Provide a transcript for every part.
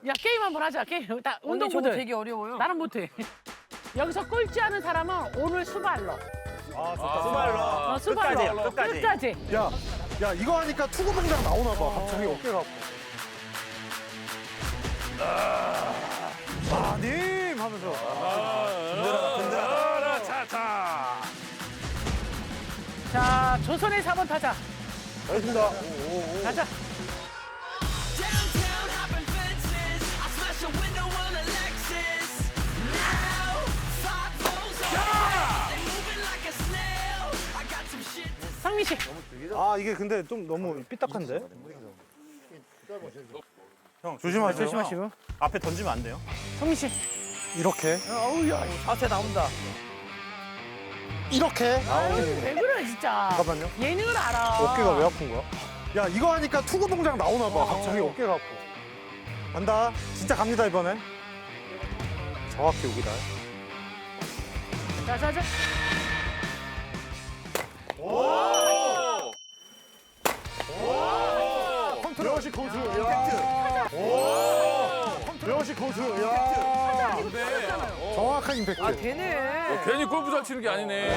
야 게임 한번 하자. 게임. 나 언니 운동 저거 모드. 되게 어려워요. 나는 못해. 여기서 꼴찌 하는 사람은 오늘 수발로. 수발로. 수발로. 끝까지. 끝까지. 야 이거 하니까 투구동작 나오나 봐. 갑자기 어깨가 아파. 마님 하면서. 자 조선의 4번 타자. 알겠습니다. 가자. Downtown hopping fences. I smash a window on a Lexus. Now, five foes on they moving like a snail. I got some shit. 상민 씨. 아 이게 근데 좀 너무 삐딱한데? 형 조심하세요. 조심하시고. 앞에 던지면 안 돼요. 성민 씨. 이렇게. 자세 나온다. 이렇게. 왜 그래 진짜. 잠깐만요. 예능을 알아. 어깨가 왜 아픈 거야? 야 이거 하니까 투구 동작 나오나 봐. 갑자기 어깨가 아파. 간다. 진짜 갑니다 이번엔. 정확히 여기다. 자자자. 컨트롤. 역시 고수. 야. 오. 역시 고수. 야. 정확한 임팩트. 아 되네. 괜히 골프 잘 치는 게 아니네.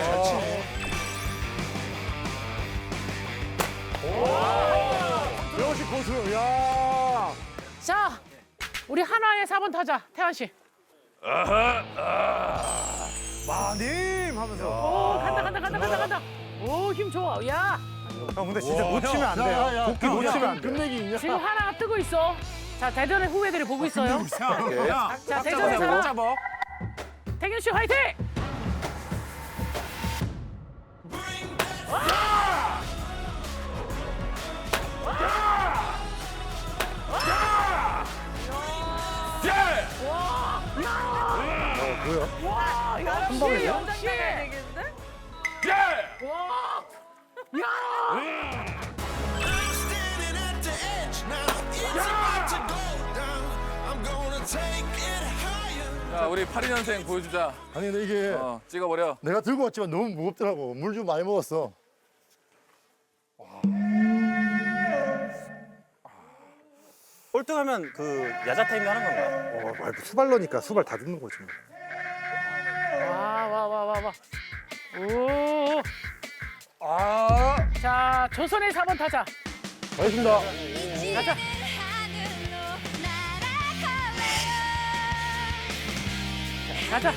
역시 고수. 야. 자 우리 하나의 4번 타자 태환 씨. 마님 하면서. 오 간다. 오 힘 좋아. 야 형 근데 진짜 놓치면 안 돼요. 도끼 놓치면 안 돼. 끝내기 있냐? 지금 하나가 뜨고 있어. 자 대전의 후배들이 보고 있어요. 자 대전의 못 사람 잡아. 태균 씨 화이팅. 와 역시 방이네? 역시. 되겠는데? 와. 야. I'm standing at the edge now. It's about to go down. I'm gonna take it higher. 자, 우리 82년생 보여주자. 아니 근데 이게 찍어버려. 내가 들고 왔지만 너무 무겁더라고. 물 좀 많이 먹었어. 꼴등하면 그 야자 타임이 하는 건가요? 수발러니까 수발 다 듣는 거지. 와. 오. 아. 자 조선의 4번 타자. 알겠습니다. 가자. 가자.